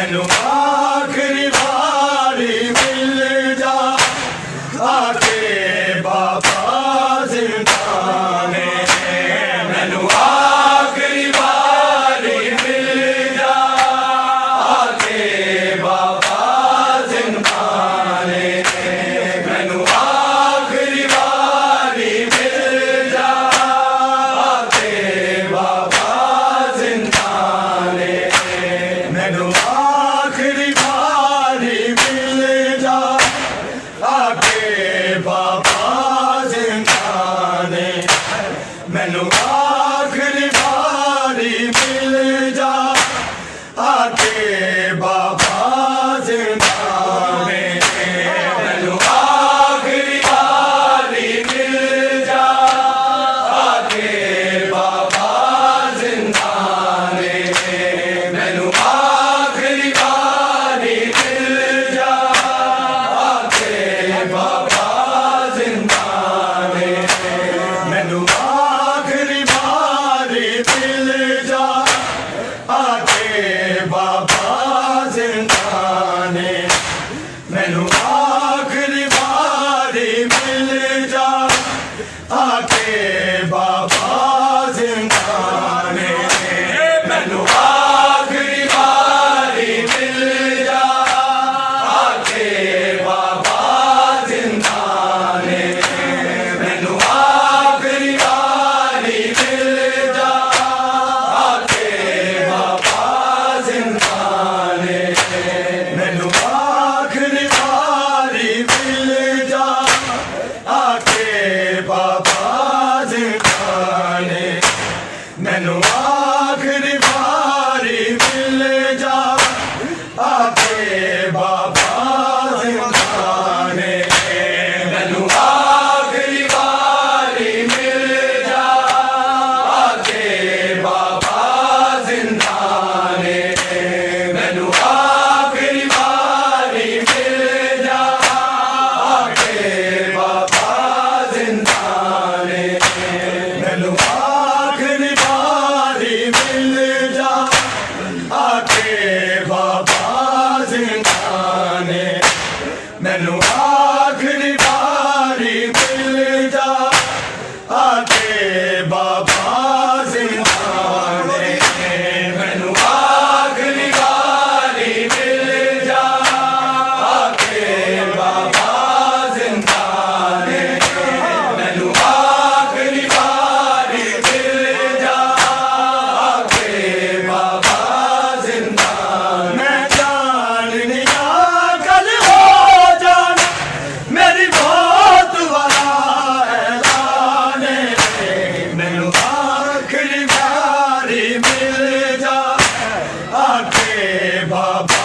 मैनू आखिरी बारी मिल जा आके बाबा जिंदाने। मैनू आखिरी बारी मिल जा आके बाबा जिंदाने। मैनू आखिरी बारी मिल जा आके बाबा जिंदाने। मैनू आखिरी बारी मिल जा आके बाबा जिंदाने। मैनू आखिरी बारी मिल जा आके बाबा जिंदाने। मैनू आखिरी बारी मिल जा आके बाबा जिंदाने। मैनू आखिरी बारी मिल जा आके बाबा जिंदाने। मैनू आखिरी बारी मिल जा आके बाबा जिंदाने। मैनू आखिरी बारी मिल जा आके बाबा जिंदाने। मैनू आखिरी बारी मिल जा आके बाबा जिंदाने। मैनू आखिरी बारी मिल जा आके बाबा जिंदाने। मैनू आखिरी बारी मिल जा आके बाबा जिंदाने। मैनू आखिरी बारी मिल जा आके बाबा जिंदाने। मैनू आखिरी बारी मिल जा आके बाबा जिंदाने। मैनू आखिरी बारी मिल जा आके बाबा जिंदाने। मैनू आखिरी बारी मिल जा आके बाबा जिंदाने। मैनू आखिरी बारी मिल जा आके बाबा जिंदाने। मैनू आखिरी बारी मिल जा आके बाबा जिंदाने। मैनू आखिरी बारी मिल जा आके बाबा जिंदाने। मैं जान लिया कल हो जाना मेरी मौत वाला ऐलान है। मैनू आखिरी बारी मिल जा आके बाबा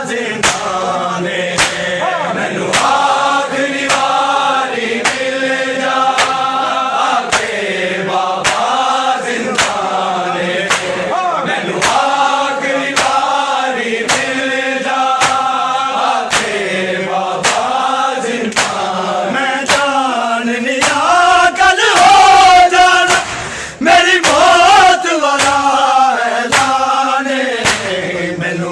जिंदाने। मैनू आखिरी बारी मिल जा आके बाबा जिंदाने। मैनू आखिरी बारी मिल जा आके बाबा जिंदाने। मैं जान लिया कल हो जाना मेरी मौत वाला ऐलान है। मैनू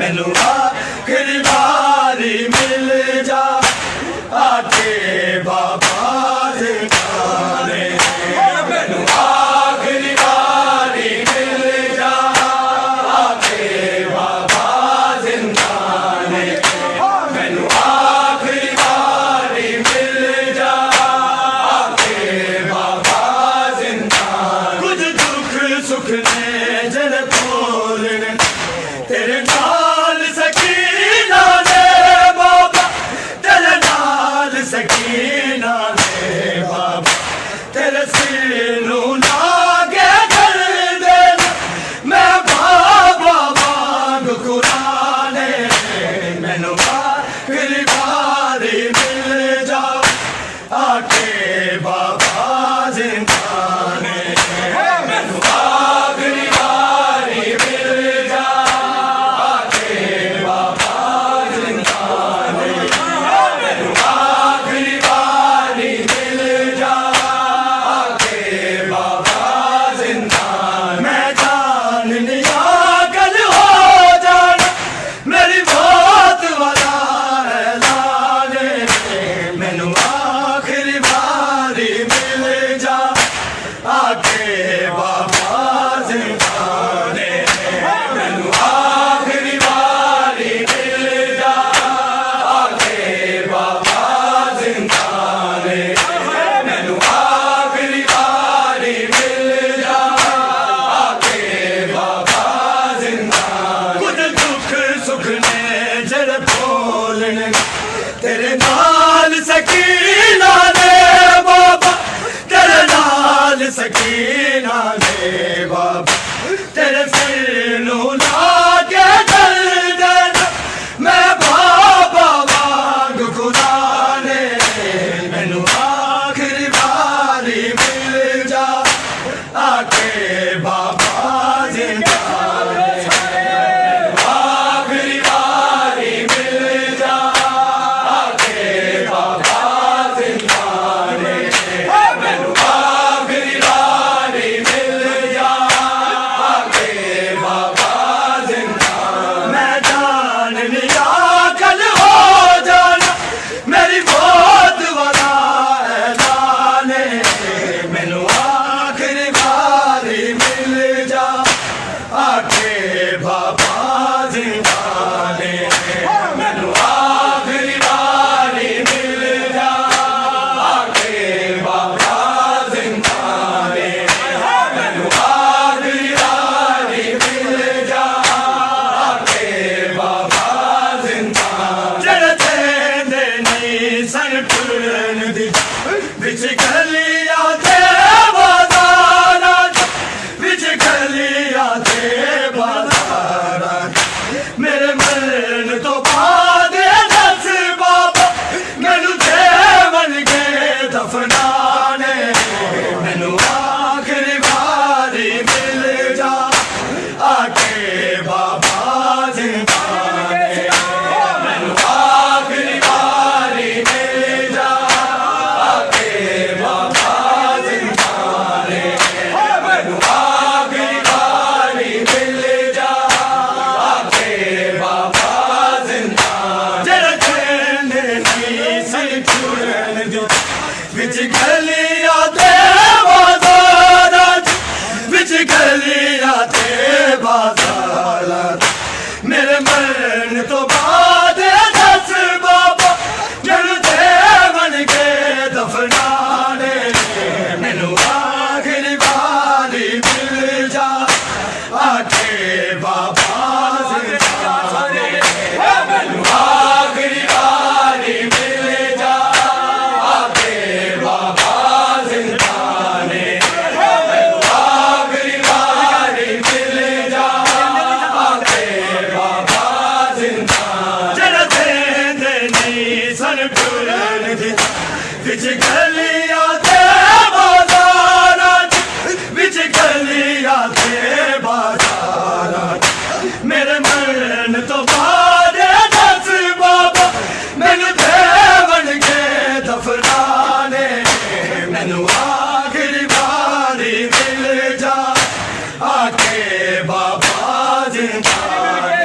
मैनू आखिरी बारी मिल जा आके बाबा जिंदाने मैनू आखिरी बारी मिल जा आके बाबा जिंदाने मैनू आखिरी बारी मिल जा आके बाबा जिंदाने कुछ दुख सुख ने जन खोलने तेरे नाल सकीना ने बाबा तेरे नाल सकीना ने बाबा तेरे सिर नू लागे कर दे मैं बाबा वांग कुराने मैनू आखिरी बारी मिल जा आके बाबा जिंदाने मैनू आखिरी बारी मिल जा आके बाबा जिंदाने मैनू आखिरी बारी मिल जा आके बाबा जिंदाने मैं जान लिया कल हो जाना मेरी मौत वाला ऐलाने मैनू आखिरी बारी मिल जा आके बाबा जिंदाने मैनू आखिरी बारी मिल जा आके बाबा जिंदाने मैनू आखिरी बारी मिल जा आके बाबा जिंदाने कुछ दुख सुख ने जड़ बोलने तेरे नाल सकीना ने बाबा तेरे नाल सकीना ने बाबा तेरे सिर नू लागे कर देना मैं बाबा वांग खुदाने मैनू आखिरी बारी मिल जा आके बाबा जिंदाने आखिरी बारी मिल जा आके बाबा जिंदाने मैनू आखिरी बारी मिल जा आके बाबा जिंदाने मैं जान लिया कल हो जाना मेरी मौत वाला ऐलाने मैनू आखिरी बारी मिल जा आके बाबा जिंदाने मैनू आखिरी बारी मिल जा आके बाबा जिंदाने मैनू आखिरी बारी मिल जा आके बाबा जिंदाने जड़ देंदे नहीं सन टुरन दी बिच गलियां ते बाज़ारां बिच गलियां ते बाज़ारां मेरे मरण तो बाद दस बाबा मैनू देवन के दफनाने मैनू आखिरी बारी मिल जा आके बाबा जिंदाने मैनू आखिरी बारी मिल जा आके बाबा जिंदाने मैनू आखिरी बारी मिल जा आके बाबा जिंदाने जड़ खेलने नहीं सन छुड़न दी बिच गलियां ते बाज़ारां बिच गलियां ते बाज़ारां मेरे मरण तो बाद दस बाबा मैनू देवन के दफनाने मैनू आखिरी बारी मिल जा आके बाबा जिंदाने मैनू आखिरी बारी मिल जा आके बाबा जिंदाने मैनू आखिरी बारी मिल जा आके बाबा जिंदाने जड़ देंदे नहीं सन टुरन दी बिच गलियां ते बाज़ारां बिच गलियां ते बाज़ारां मेरे मरण तो बाद दस बाबा मैनू देवन के दफनाने मैनू आखिरी बारी मिल जा आके बाबा जिंदाने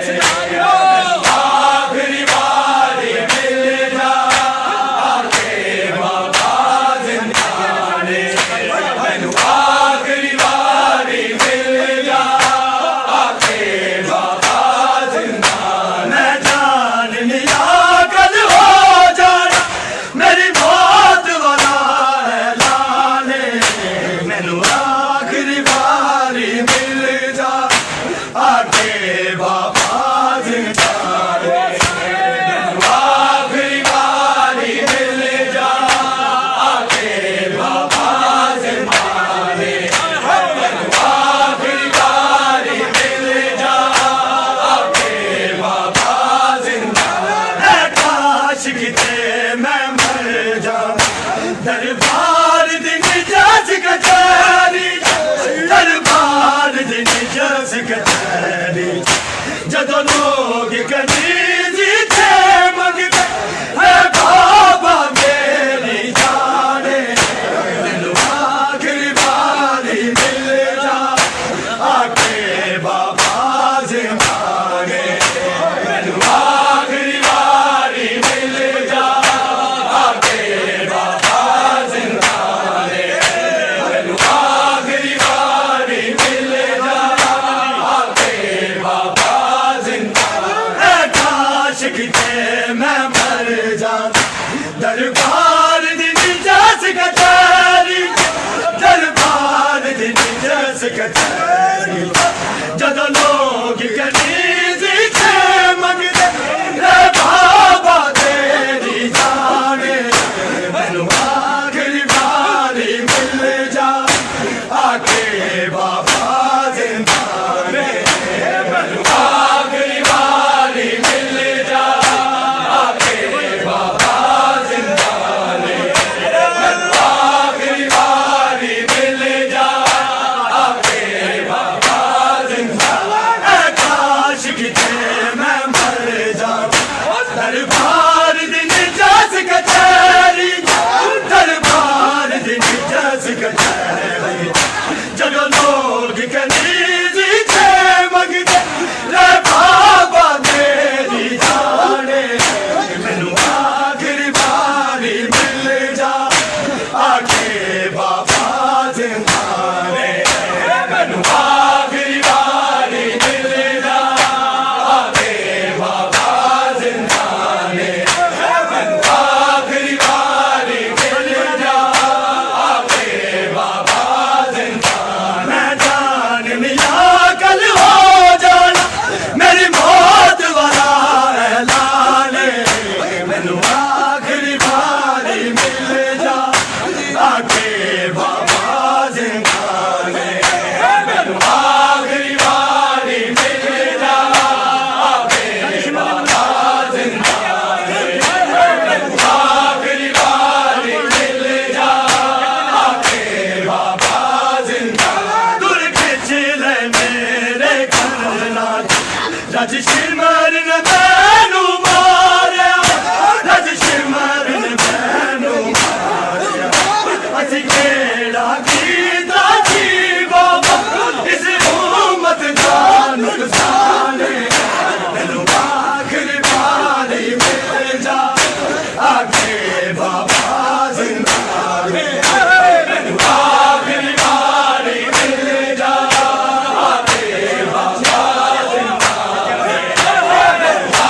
शहरी जदों लोग कनीजी थे मंगते है बाबा मेरी जाने मैनू आखिरी बारी मिल जा आके बाबा ज़िंदाने मैनू आखिरी बारी मिल जा आके बाबा ज़िंदाने मैनू आखिरी बारी मिल जा आके बाबा ज़िंदाने काश किते मैं मर जाता दरबार दिन जस कचहरी दरबार दिन जस कचहरी जदों लोग कनीजी थे मंगते रे बाबा तेरी जाने मैनू आखिरी बारी मिल जा आके बाबा ज़िंदाने मैनू आखिरी बारी मिल जा आके बाबा ज़िंदाने मैनू आखिरी बारी मिल जा आके बाबा ज़िंदाने काश किते मैं मर जाऊं दरबार दिन जस कचहरी दरबार दिन जस कचहरी जदों लोग कनीजी थे मंगते रे बाबा मेरी जाने मैनू आखिरी बारी मिल जा आके बाबा ज़िंदाने मैनू आखिरी बारी मिल जा आके बाबा ज़िंदाने मैनू आखिरी बारी मिल जा आके बाबा ज़िंदाने मैं जान मिला कल हो जाना मेरी मौत वाला ऐलान मैनू आखिरी बारी मिल जा आके बाबा ज़िंदाने मैनू आखिरी बारी मिल जा आके बाबा ज़िंदाने मैनू आखिरी बारी मिल जा आके बाबा ज़िंदाने दूर खिंच ले मेरे करना रज शिमर ने मैनू मारिया रज शिमर ने मैनू मारिया असीं केड़ा कीता जी बाबा इस उम्मत दा नुकसान मैनू आखिरी बारी मिल जा आके बाबा ज़िंदाने मैनू आखिरी बारी मिल जा आके बाबा ज़िंदाने मैनू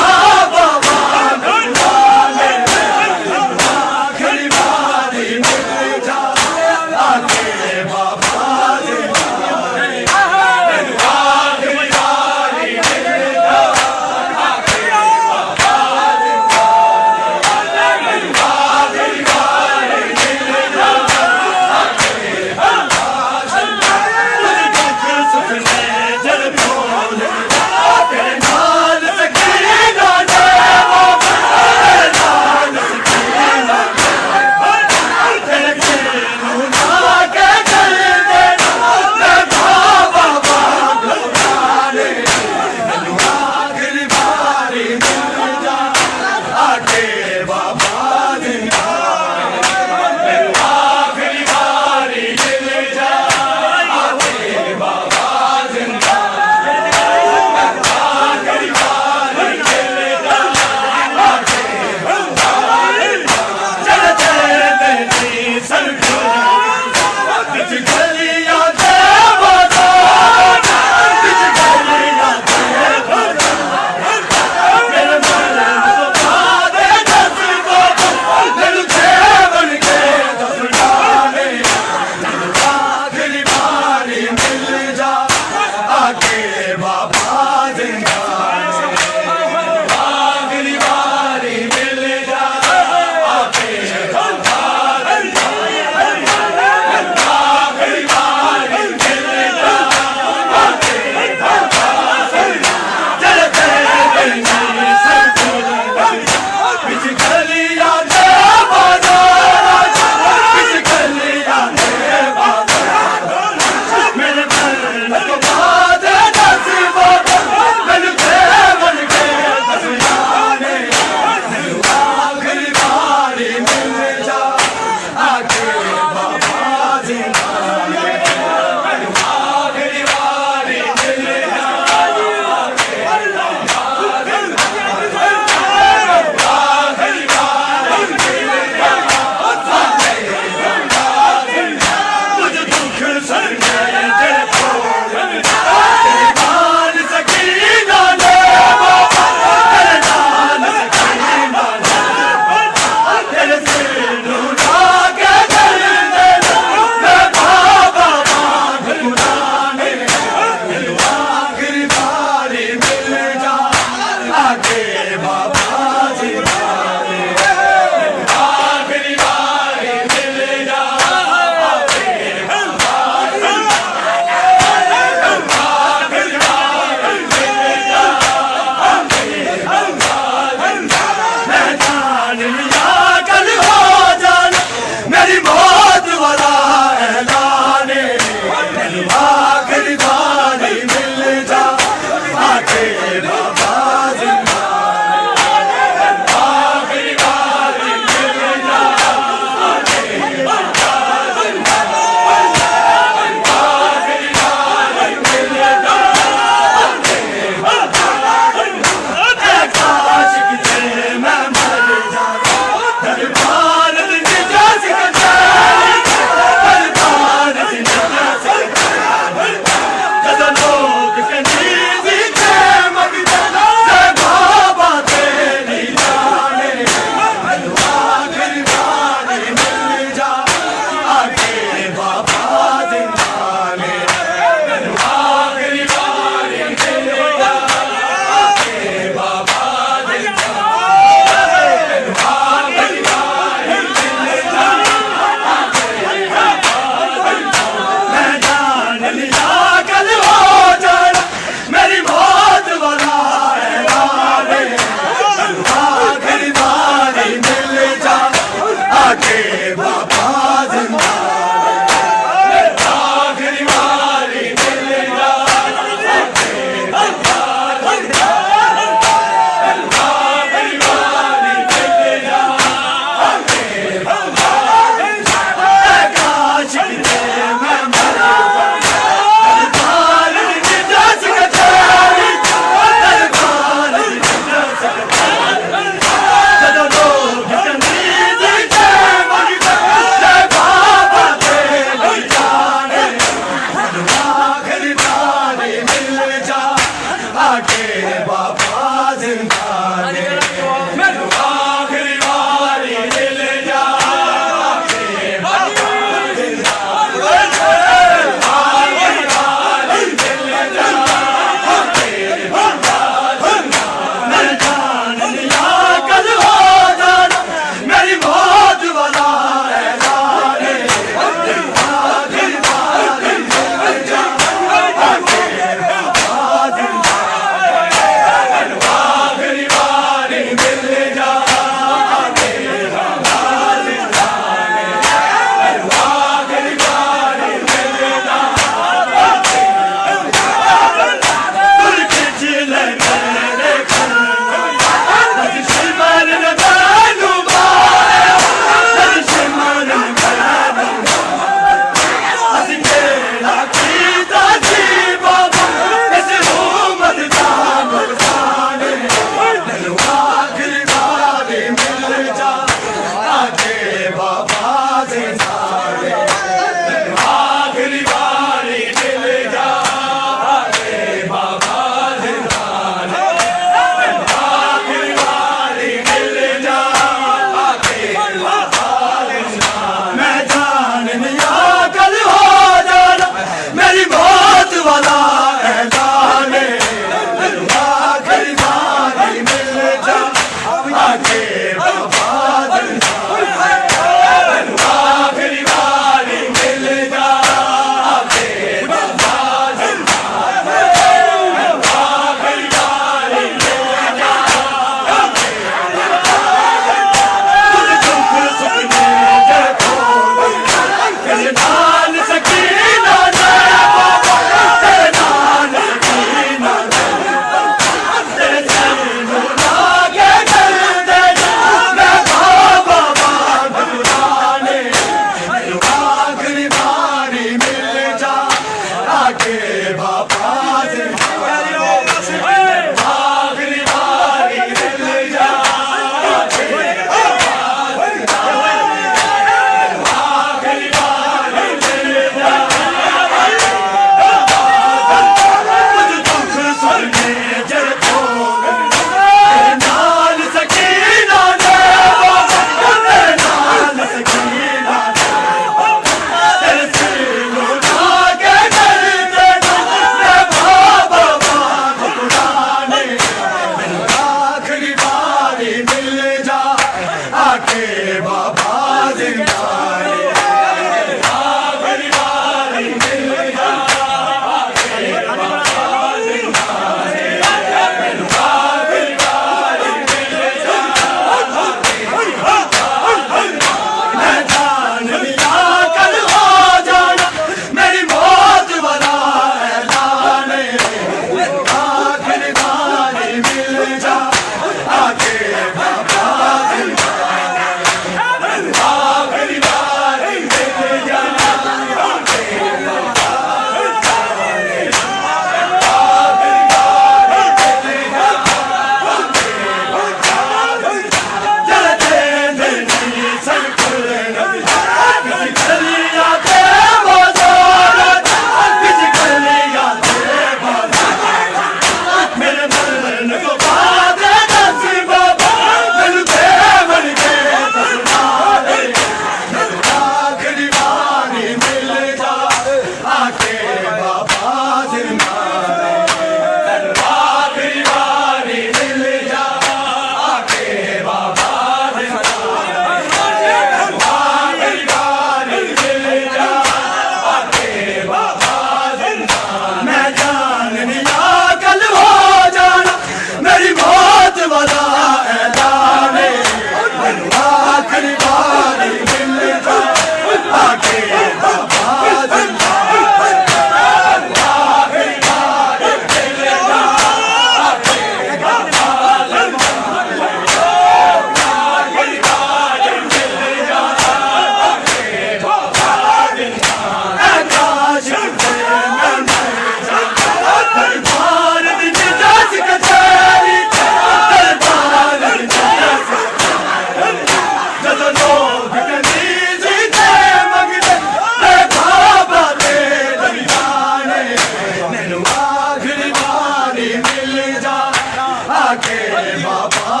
बाबा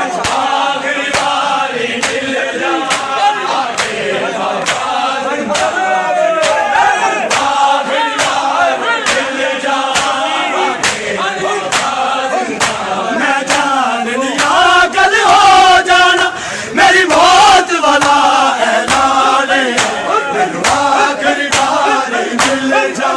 आखिरी बारी मिल जा मैं जान लिया कल हो जाना मेरी मौत वाला ऐलान है। आखिरी बारी मिल जा